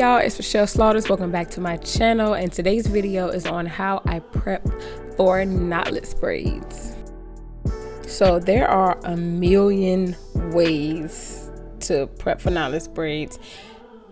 y'all, it's Rashelle.slaughters. Welcome back to my channel, and today's video is on how I prep for knotless braids. So there are a million ways to prep for knotless braids,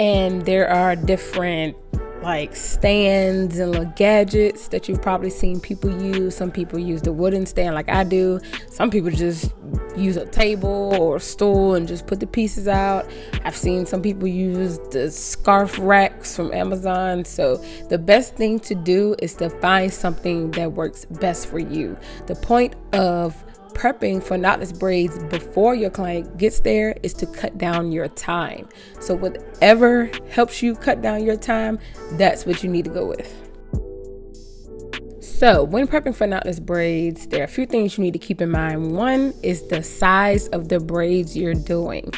and there are different like stands and little gadgets that you've probably seen people use. Some people use the wooden stand like I do. Some people just use a table or a stool and just put the pieces out. I've seen some people use the scarf racks from Amazon. So the best thing to do is to find something that works best for you. The point of prepping for knotless braids before your client gets there is to cut down your time. So whatever helps you cut down your time, that's what you need to go with. So when prepping for knotless braids, there are a few things you need to keep in mind. One is the size of the braids you're doing.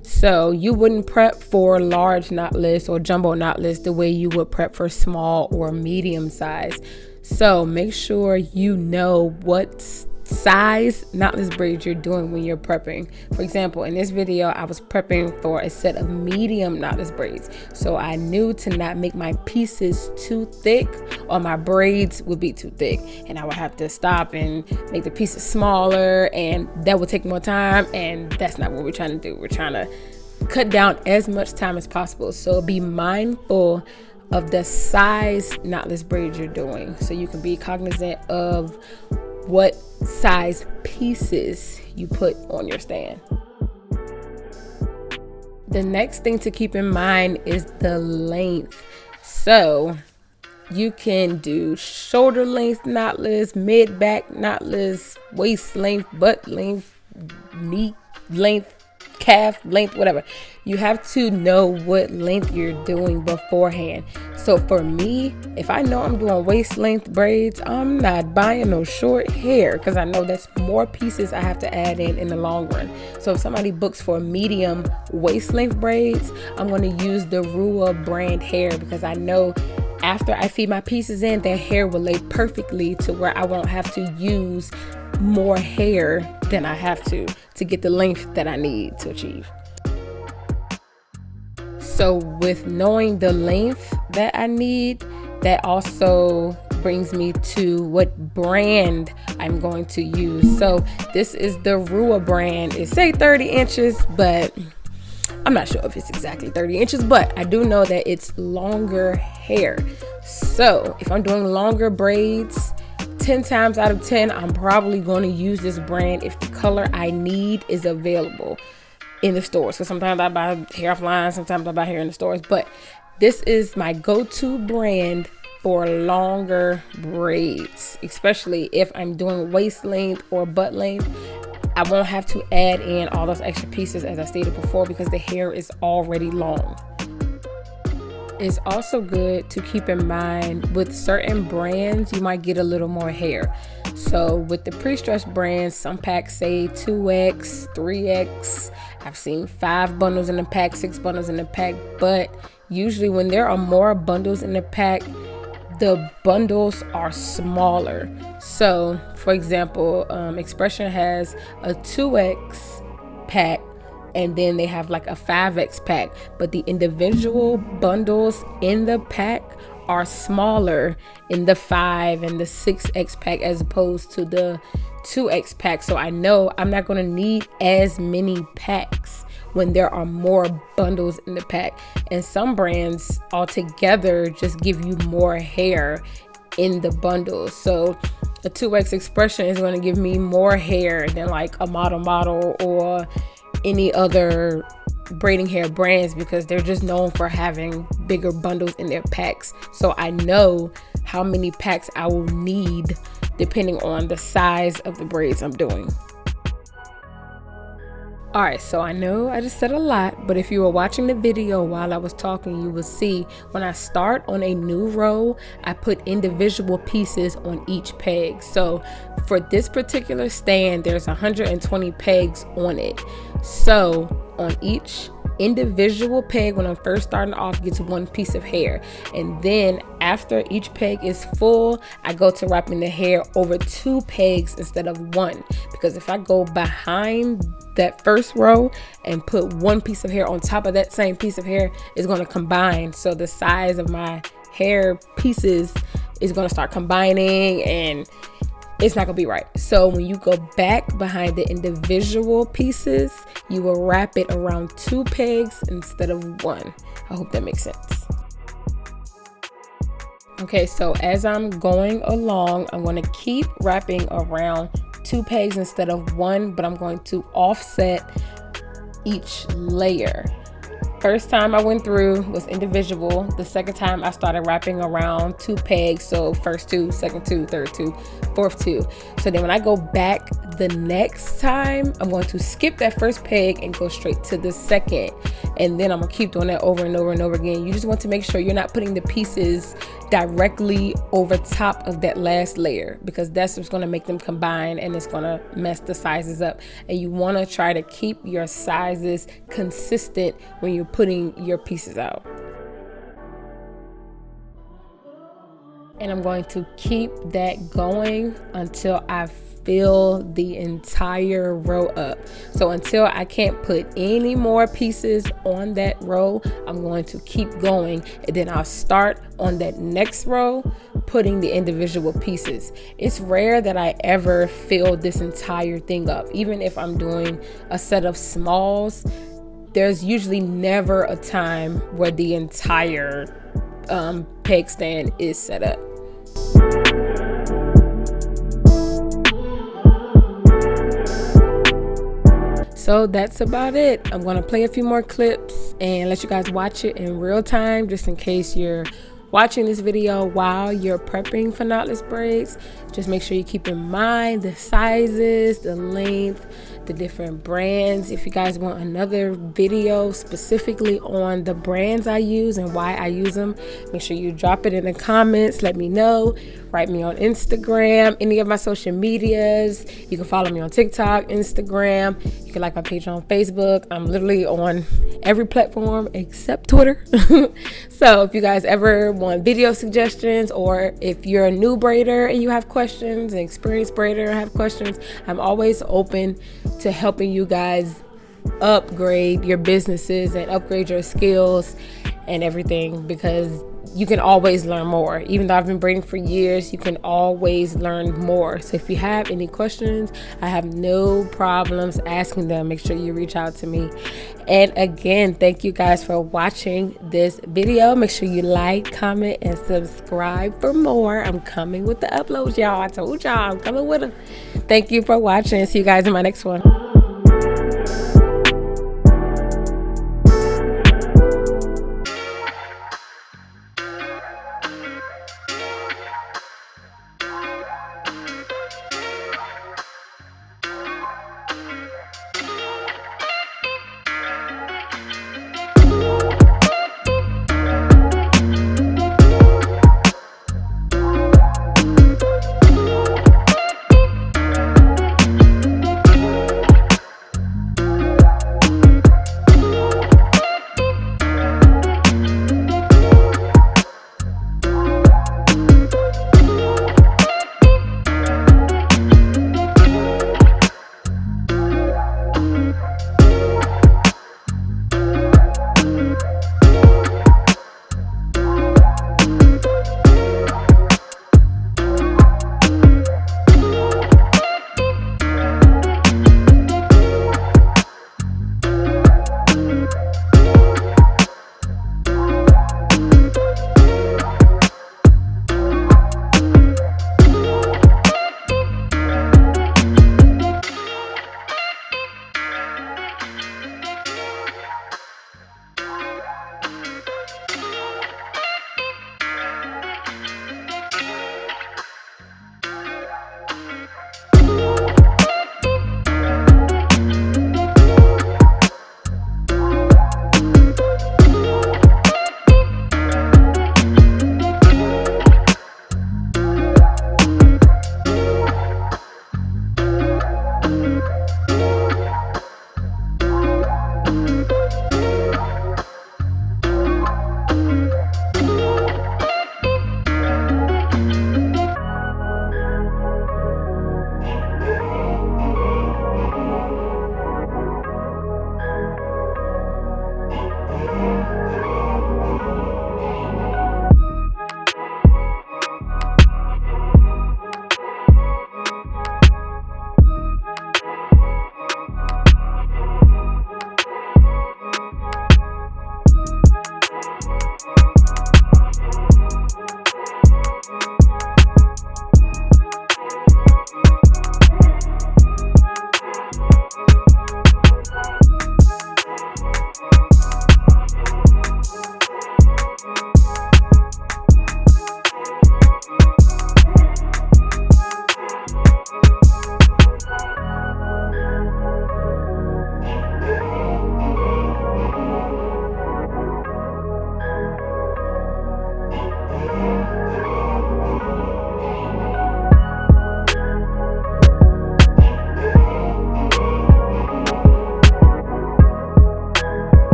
So you wouldn't prep for large knotless or jumbo knotless the way you would prep for small or medium size. So make sure you know what size knotless braids you're doing when you're prepping. For example, in this video I was prepping for a set of medium knotless braids, so I knew to not make my pieces too thick or my braids would be too thick and I would have to stop and make the pieces smaller, and that would take more time, and that's not what we're trying to do. We're trying to cut down as much time as possible. So be mindful of the size knotless braids you're doing so you can be cognizant of what size pieces you put on your stand. The next thing to keep in mind is the length. So you can do shoulder length knotless, mid back knotless, waist length, butt length, knee length, calf length, whatever. You have to know what length you're doing beforehand. So for me, if I know I'm doing waist length braids, I'm not buying no short hair because I know that's more pieces I have to add in the long run. So if somebody books for medium waist length braids, I'm going to use the Rua brand hair because I know after I feed my pieces in, their hair will lay perfectly to where I won't have to use more hair than I have to get the length that I need to achieve. So with knowing the length that I need, that also brings me to what brand I'm going to use. So this is the Rua brand. It say 30 inches, but I'm not sure if it's exactly 30 inches, but I do know that it's longer hair. So if I'm doing longer braids, 10 times out of 10, I'm probably going to use this brand if the color I need is available in the stores. Because sometimes I buy hair offline, sometimes I buy hair in the stores. But this is my go-to brand for longer braids, especially if I'm doing waist length or butt length. I won't have to add in all those extra pieces as I stated before because the hair is already long. It's also good to keep in mind with certain brands, you might get a little more hair. So with the pre-stretched brands, some packs say 2X, 3X. I've seen 5 bundles in the pack, 6 bundles in the pack, but usually when there are more bundles in the pack, the bundles are smaller. So for example, Expression has a 2X pack, and then they have like a 5X pack, but the individual bundles in the pack are smaller in the 5 and the 6X pack as opposed to the 2X pack. So I know I'm not going to need as many packs when there are more bundles in the pack. And some brands altogether just give you more hair in the bundles. So a 2X Expression is going to give me more hair than like a model or any other braiding hair brands because they're just known for having bigger bundles in their packs. So I know how many packs I will need depending on the size of the braids I'm doing. Alright, so I know I just said a lot, but if you were watching the video while I was talking, you will see when I start on a new row, I put individual pieces on each peg. So for this particular stand, there's 120 pegs on it. So on each individual peg when I'm first starting off gets one piece of hair, and then after each peg is full, I go to wrapping the hair over 2 pegs instead of 1, because if I go behind that first row and put 1 piece of hair on top of that same piece of hair, it's going to combine, so the size of my hair pieces is going to start combining and it's not gonna be right. So when you go back behind the individual pieces, you will wrap it around 2 pegs instead of 1. I hope that makes sense. Okay, so as I'm going along, I'm going to keep wrapping around 2 pegs instead of 1, but I'm going to offset each layer. First time I went through was individual. The second time I started wrapping around 2 pegs. So first 2, second 2, third 2, fourth 2. So then when I go back the next time, I'm going to skip that first peg and go straight to the second. And then I'm gonna keep doing that over and over and over again. You just want to make sure you're not putting the pieces directly over top of that last layer, because that's what's gonna make them combine and it's gonna mess the sizes up. And you wanna try to keep your sizes consistent when you're putting your pieces out. And I'm going to keep that going until I fill the entire row up. So until I can't put any more pieces on that row, I'm going to keep going, and then I'll start on that next row putting the individual pieces. It's rare that I ever fill this entire thing up. Even if I'm doing a set of smalls, there's usually never a time where the entire peg stand is set up. So that's about it. I'm gonna play a few more clips and let you guys watch it in real time, just in case you're watching this video while you're prepping for knotless braids. Just make sure you keep in mind the sizes, the length, the different brands. If you guys want another video specifically on the brands I use and why I use them, make sure you drop it in the comments. Let me know. Write me on Instagram, any of my social medias. You can follow me on TikTok, Instagram. You can like my page on Facebook. I'm literally on every platform except Twitter. So if you guys ever want video suggestions, or if you're a new braider and you have questions, an experienced braider and have questions, I'm always open to helping you guys upgrade your businesses and upgrade your skills and everything, because you can always learn more. Even though I've been braiding for years, you can always learn more. So if you have any questions, I have no problems asking them. Make sure you reach out to me. And again, thank you guys for watching this video. Make sure you like, comment, and subscribe for more. I'm coming with the uploads, y'all. I told y'all I'm coming with them. Thank you for watching. See you guys in my next one.